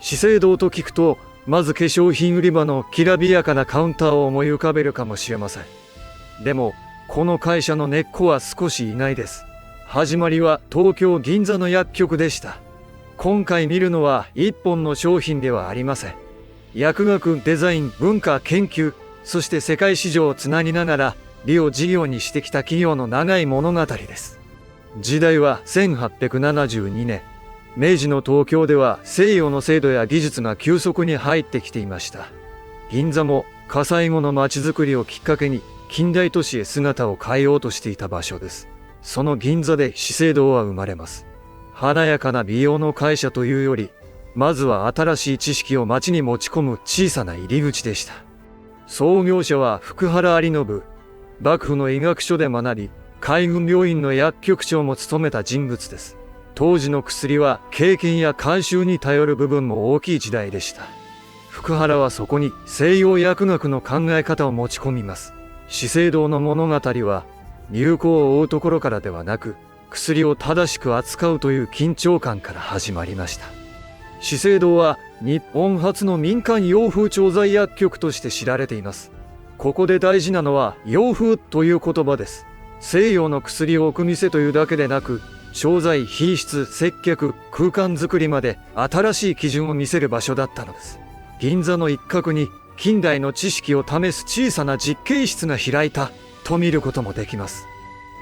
資生堂と聞くと、まず化粧品売り場のきらびやかなカウンターを思い浮かべるかもしれません。でも、この会社の根っこは少し意外です。始まりは東京銀座の薬局でした。今回見るのは一本の商品ではありません。薬学、デザイン、文化、研究、そして世界市場をつなぎながら美を事業にしてきた企業の長い物語です。時代は1872年。明治の東京では西洋の制度や技術が急速に入ってきていました。銀座も火災後の街づくりをきっかけに近代都市へ姿を変えようとしていた場所です。その銀座で資生堂は生まれます。華やかな美容の会社というより、まずは新しい知識を街に持ち込む小さな入り口でした。創業者は福原有信。幕府の医学書で学び、海軍病院の薬局長も務めた人物です。当時の薬は経験や慣習に頼る部分も大きい時代でした。福原はそこに西洋薬学の考え方を持ち込みます。資生堂の物語は、流行を追うところからではなく、薬を正しく扱うという緊張感から始まりました。資生堂は日本初の民間洋風調剤薬局として知られています。ここで大事なのは洋風という言葉です。西洋の薬を置く店というだけでなく、調剤、品質、接客、空間づくりまで新しい基準を見せる場所だったのです。銀座の一角に近代の知識を試す小さな実験室が開いたと見ることもできます。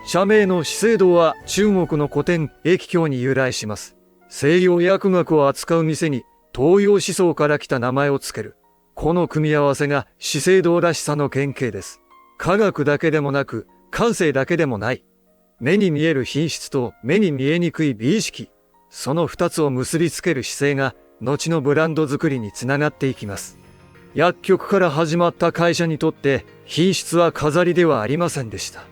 社名の資生堂は中国の古典易経に由来します。西洋薬学を扱う店に東洋思想から来た名前をつける。この組み合わせが資生堂らしさの原型です。科学だけでもなく感性だけでもない。目に見える品質と目に見えにくい美意識。その二つを結びつける姿勢が後のブランド作りにつながっていきます。薬局から始まった会社にとって品質は飾りではありませんでした。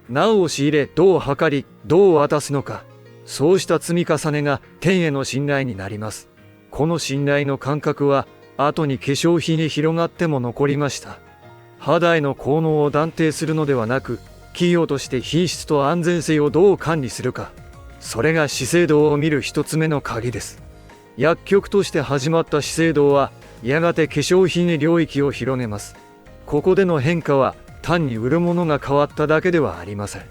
名を仕入れ、どう測り、どう渡すのか。そうした積み重ねが店への信頼になります。この信頼の感覚は後に化粧品に広がっても残りました。肌への効能を断定するのではなく、企業として品質と安全性をどう管理するか。それが資生堂を見る一つ目の鍵です。薬局として始まった資生堂は、やがて化粧品へ領域を広げます。ここでの変化は単に売るものが変わっただけではありません。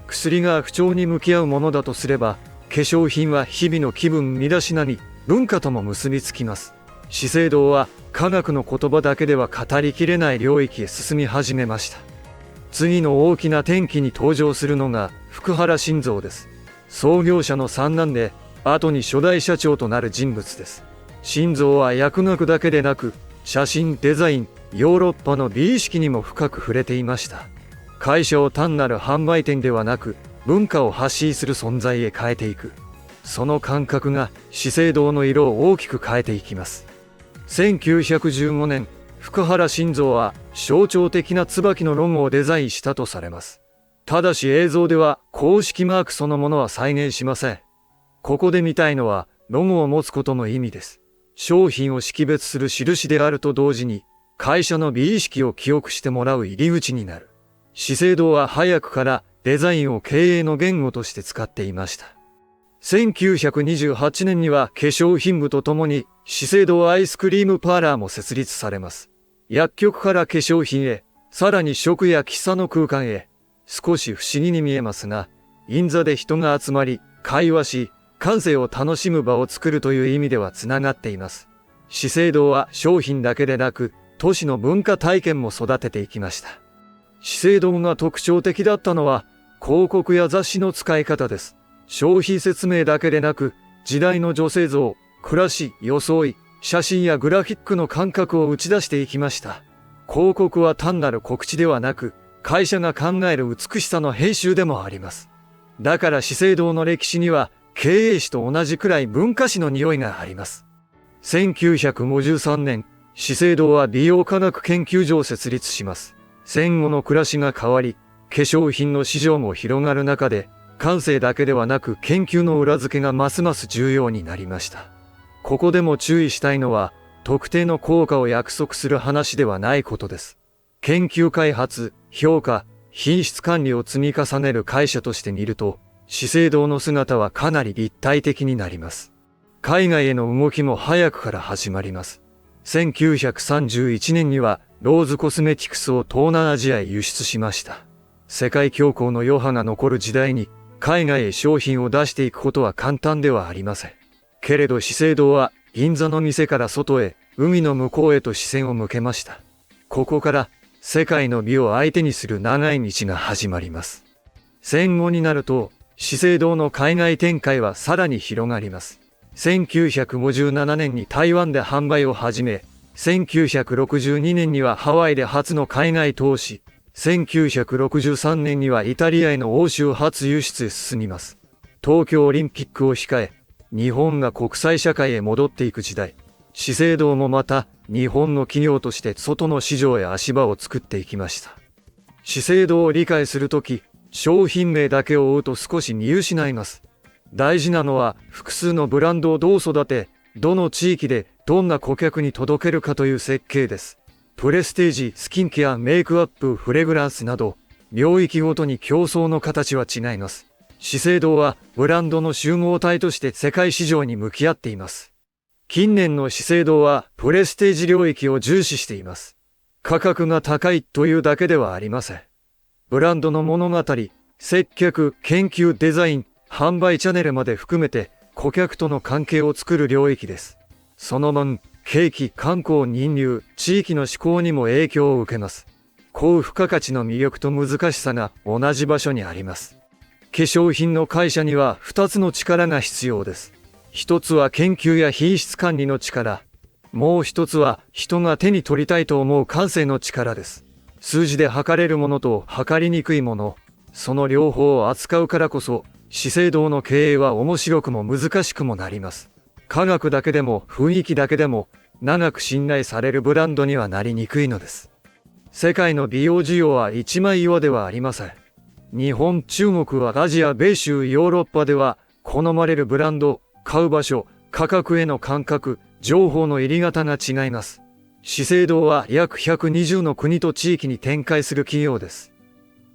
薬が不調に向き合うものだとすれば、化粧品は日々の気分、身だしなみ、文化とも結びつきます。資生堂は科学の言葉だけでは語りきれない領域へ進み始めました。次の大きな転機に登場するのが福原新三です。創業者の三男で、後に初代社長となる人物です。新三は薬学だけでなく、写真、デザイン、ヨーロッパの美意識にも深く触れていました。会社を単なる販売店ではなく、文化を発信する存在へ変えていく。その感覚が資生堂の色を大きく変えていきます。1915年、福原新三は象徴的な椿のロゴをデザインしたとされます。ただし映像では公式マークそのものは再現しません。ここで見たいのはロゴを持つことの意味です。商品を識別する印であると同時に、会社の美意識を記憶してもらう入り口になる。資生堂は早くからデザインを経営の言語として使っていました。1928年には化粧品部とともに資生堂アイスクリームパーラーも設立されます。薬局から化粧品へ、さらに食や喫茶の空間へ、少し不思議に見えますが、銀座で人が集まり、会話し、感性を楽しむ場を作るという意味ではつながっています。資生堂は商品だけでなく、都市の文化体験も育てていきました。資生堂が特徴的だったのは、広告や雑誌の使い方です。消費説明だけでなく、時代の女性像、暮らし、装い、写真やグラフィックの感覚を打ち出していきました。広告は単なる告知ではなく、会社が考える美しさの編集でもあります。だから資生堂の歴史には、経営史と同じくらい文化史の匂いがあります。1953年、資生堂は美容科学研究所を設立します。戦後の暮らしが変わり、化粧品の市場も広がる中で、感性だけではなく研究の裏付けがますます重要になりました。ここでも注意したいのは、特定の効果を約束する話ではないことです。研究開発、評価、品質管理を積み重ねる会社として見ると、資生堂の姿はかなり立体的になります。海外への動きも早くから始まります。1931年にはローズコスメティクスを東南アジアへ輸出しました。世界恐慌の余波が残る時代に海外へ商品を出していくことは簡単ではありません。けれど資生堂は銀座の店から外へ、海の向こうへと視線を向けました。ここから世界の美を相手にする長い道が始まります。戦後になると資生堂の海外展開はさらに広がります。1957年に台湾で販売を始め、1962年にはハワイで初の海外投資、1963年にはイタリアへの欧州初輸出へ進みます。東京オリンピックを控え、日本が国際社会へ戻っていく時代、資生堂もまた日本の企業として外の市場へ足場を作っていきました。資生堂を理解するとき、商品名だけを追うと少し見失います。大事なのは複数のブランドをどう育て、どの地域でどんな顧客に届けるかという設計です。プレステージ、スキンケア、メイクアップ、フレグランスなど、領域ごとに競争の形は違います。資生堂はブランドの集合体として世界市場に向き合っています。近年の資生堂はプレステージ領域を重視しています。価格が高いというだけではありません。ブランドの物語、接客、研究、デザイン、販売チャンネルまで含めて顧客との関係を作る領域です。その分、景気、観光、人流、地域の思考にも影響を受けます。高付加価値の魅力と難しさが同じ場所にあります。化粧品の会社には2つの力が必要です。一つは研究や品質管理の力。もう一つは人が手に取りたいと思う感性の力です。数字で測れるものと測りにくいもの。その両方を扱うからこそ、資生堂の経営は面白くも難しくもなります。科学だけでも雰囲気だけでも長く信頼されるブランドにはなりにくいのです。世界の美容需要は一枚岩ではありません。日本、中国はアジア、米州、ヨーロッパでは好まれるブランド、買う場所、価格への感覚、情報の入り方が違います。資生堂は約120の国と地域に展開する企業です。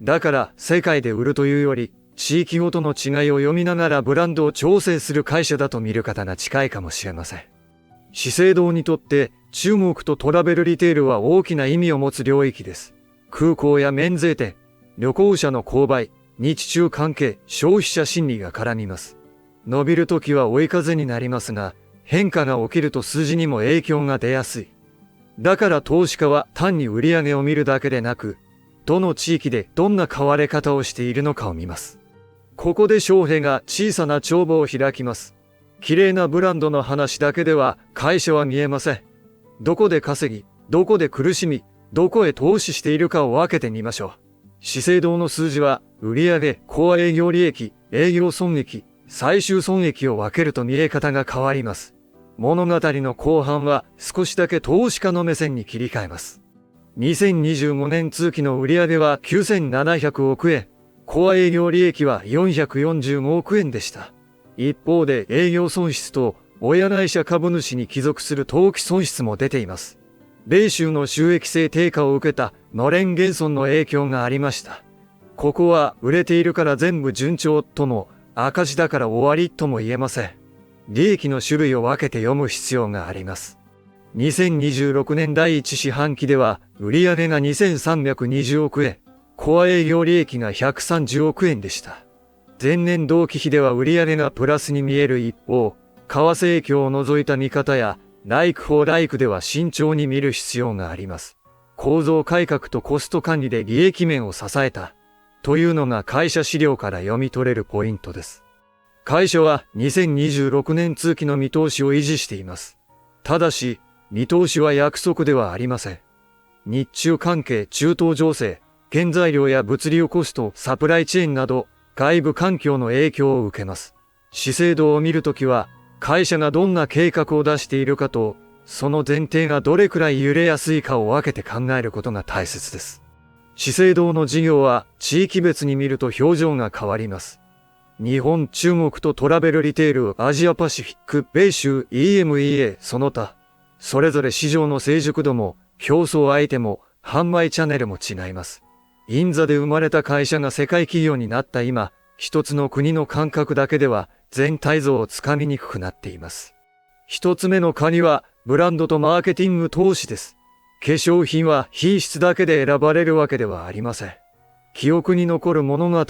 だから世界で売るというより、地域ごとの違いを読みながらブランドを調整する会社だと見る方が近いかもしれません。資生堂にとって中国とトラベルリテールは大きな意味を持つ領域です。空港や免税店、旅行者の購買、日中関係、消費者心理が絡みます。伸びるときは追い風になりますが、変化が起きると数字にも影響が出やすい。だから投資家は単に売り上げを見るだけでなく、どの地域でどんな買われ方をしているのかを見ます。ここで翔平が小さな帳簿を開きます。綺麗なブランドの話だけでは会社は見えません。どこで稼ぎ、どこで苦しみ、どこへ投資しているかを分けてみましょう。資生堂の数字は売上、コア営業利益、営業損益、最終損益を分けると見え方が変わります。物語の後半は少しだけ投資家の目線に切り替えます。2025年通期の売上は9700億円。コア営業利益は445億円でした。一方で営業損失と親会社株主に帰属する当期損失も出ています。米州の収益性低下を受けたノレン・ゲンソンの影響がありました。ここは売れているから全部順調とも赤字だから終わりとも言えません。利益の種類を分けて読む必要があります。2026年第1四半期では売上が2320億円。コア営業利益が130億円でした。前年同期比では売上がプラスに見える一方、為替影響を除いた見方や、ライクフォーライクでは慎重に見る必要があります。構造改革とコスト管理で利益面を支えた、というのが会社資料から読み取れるポイントです。会社は2026年通期の見通しを維持しています。ただし、見通しは約束ではありません。日中関係、中東情勢、原材料や物流コスト、サプライチェーンなど外部環境の影響を受けます。資生堂を見るときは会社がどんな計画を出しているかと、その前提がどれくらい揺れやすいかを分けて考えることが大切です。資生堂の事業は地域別に見ると表情が変わります。日本、中国とトラベルリテール、アジアパシフィック、米州、EMEA、その他、それぞれ市場の成熟度も競争相手も販売チャンネルも違います。銀座で生まれた会社が世界企業になった今、一つの国の感覚だけでは全体像をつかみにくくなっています。一つ目の鍵はブランドとマーケティング投資です。化粧品は品質だけで選ばれるわけではありません。記憶に残る物語、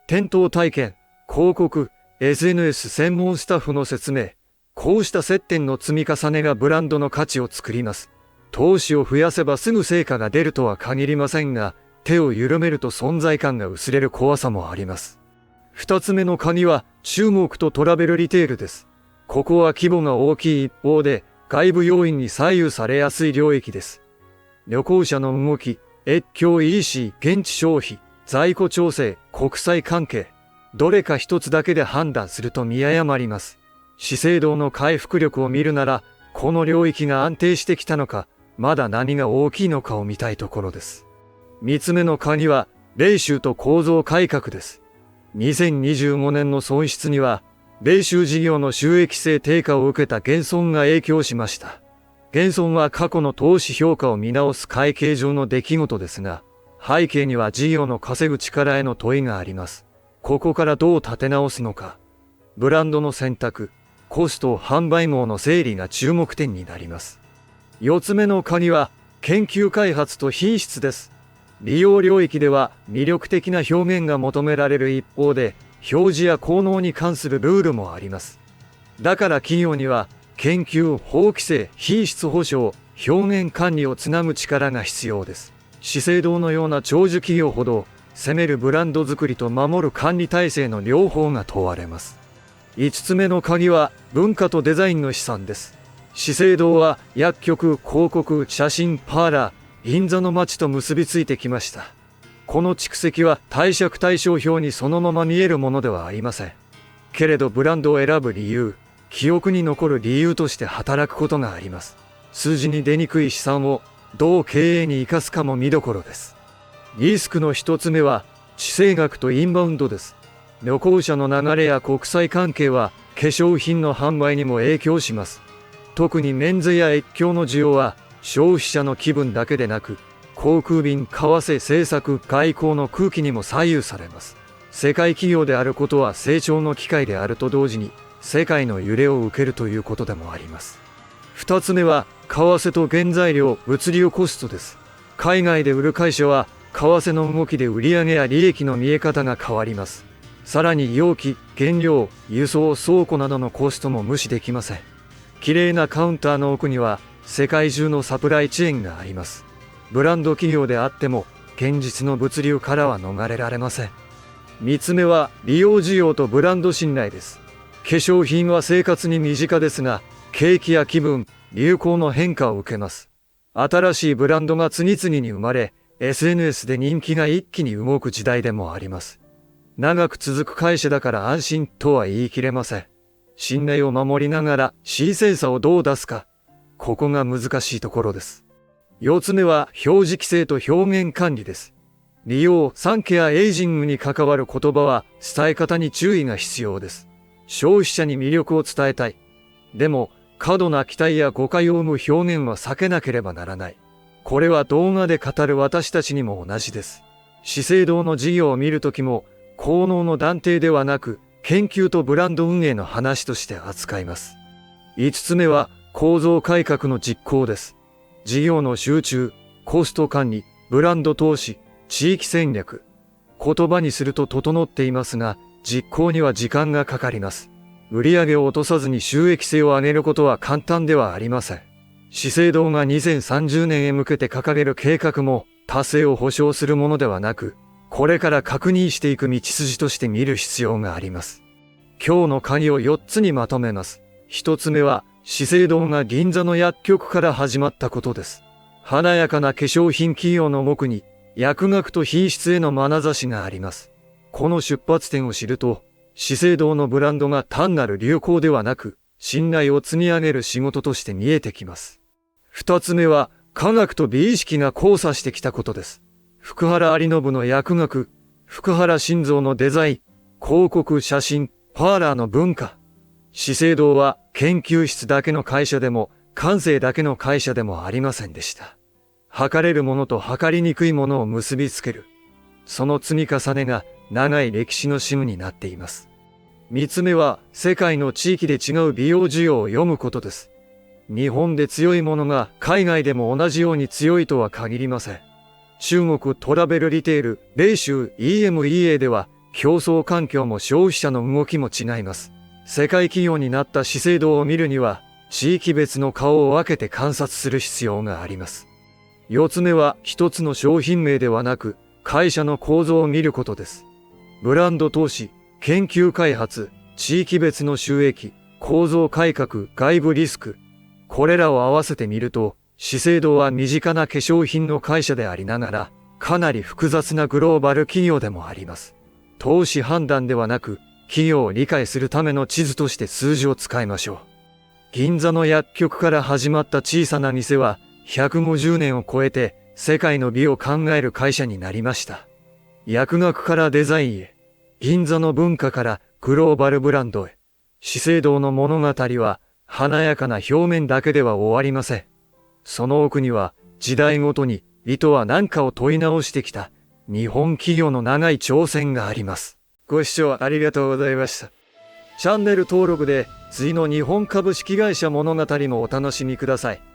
店頭体験、広告、SNS 専門スタッフの説明、こうした接点の積み重ねがブランドの価値を作ります。投資を増やせばすぐ成果が出るとは限りませんが、手を緩めると存在感が薄れる怖さもあります。二つ目の鍵は中国とトラベルリテールです。ここは規模が大きい一方で、外部要因に左右されやすい領域です。旅行者の動き、越境 EC、現地消費、在庫調整、国際関係、どれか一つだけで判断すると見誤ります。資生堂の回復力を見るなら、この領域が安定してきたのか、まだ何が大きいのかを見たいところです。三つ目の鍵は、米州と構造改革です。2025年の損失には、米州事業の収益性低下を受けた減損が影響しました。減損は過去の投資評価を見直す会計上の出来事ですが、背景には事業の稼ぐ力への問いがあります。ここからどう立て直すのか。ブランドの選択、コスト、販売網の整理が注目点になります。四つ目の鍵は、研究開発と品質です。利用領域では魅力的な表現が求められる一方で、表示や効能に関するルールもあります。だから企業には、研究、法規制、品質保証、表現管理をつなぐ力が必要です。資生堂のような長寿企業ほど、攻めるブランド作りと守る管理体制の両方が問われます。五つ目の鍵は、文化とデザインの資産です。資生堂は薬局、広告、写真、パーラー、銀座の街と結びついてきました。この蓄積は貸借対照表にそのまま見えるものではありません。けれどブランドを選ぶ理由、記憶に残る理由として働くことがあります。数字に出にくい資産をどう経営に生かすかも見どころです。リスクの一つ目は地政学とインバウンドです。旅行者の流れや国際関係は化粧品の販売にも影響します。特にメンズや越境の需要は消費者の気分だけでなく、航空便、為替、政策、外交の空気にも左右されます。世界企業であることは成長の機会であると同時に、世界の揺れを受けるということでもあります。二つ目は、為替と原材料、物流コストです。海外で売る会社は、為替の動きで売上や利益の見え方が変わります。さらに容器、原料、輸送、倉庫などのコストも無視できません。綺麗なカウンターの奥には、世界中のサプライチェーンがあります。ブランド企業であっても、現実の物流からは逃れられません。三つ目は、利用需要とブランド信頼です。化粧品は生活に身近ですが、景気や気分、流行の変化を受けます。新しいブランドが次々に生まれ、SNS で人気が一気に動く時代でもあります。長く続く会社だから安心とは言い切れません。信頼を守りながら新鮮さをどう出すか、ここが難しいところです。四つ目は表示規制と表現管理です。利用、産ケア、エイジングに関わる言葉は伝え方に注意が必要です。消費者に魅力を伝えたい。でも、過度な期待や誤解を生む表現は避けなければならない。これは動画で語る私たちにも同じです。資生堂の事業を見るときも、効能の断定ではなく、研究とブランド運営の話として扱います。五つ目は、構造改革の実行です。事業の集中、コスト管理、ブランド投資、地域戦略。言葉にすると整っていますが、実行には時間がかかります。売上を落とさずに収益性を上げることは簡単ではありません。資生堂が2030年へ向けて掲げる計画も達成を保証するものではなく、これから確認していく道筋として見る必要があります。今日の鍵を4つにまとめます。1つ目は、資生堂が銀座の薬局から始まったことです。華やかな化粧品企業の奥に、薬学と品質への眼差しがあります。この出発点を知ると、資生堂のブランドが単なる流行ではなく、信頼を積み上げる仕事として見えてきます。二つ目は、科学と美意識が交差してきたことです。福原有信の薬学、福原新造のデザイン、広告、写真、パーラーの文化。資生堂は研究室だけの会社でも、感性だけの会社でもありませんでした。測れるものと測りにくいものを結びつける。その積み重ねが長い歴史のシムになっています。3つ目は世界の地域で違う美容需要を読むことです。日本で強いものが海外でも同じように強いとは限りません。中国トラベルリテール、米州 EMEA では競争環境も消費者の動きも違います。世界企業になった資生堂を見るには、地域別の顔を分けて観察する必要があります。4つ目は一つの商品名ではなく、会社の構造を見ることです。ブランド投資、研究開発、地域別の収益、構造改革、外部リスク。これらを合わせてみると、資生堂は身近な化粧品の会社でありながら、かなり複雑なグローバル企業でもあります。投資判断ではなく、企業を理解するための地図として数字を使いましょう。銀座の薬局から始まった小さな店は、150年を超えて世界の美を考える会社になりました。薬学からデザインへ、銀座の文化からグローバルブランドへ、資生堂の物語は華やかな表面だけでは終わりません。その奥には時代ごとに意図は何かを問い直してきた日本企業の長い挑戦があります。ご視聴ありがとうございました。チャンネル登録で次の日本株式会社物語もお楽しみください。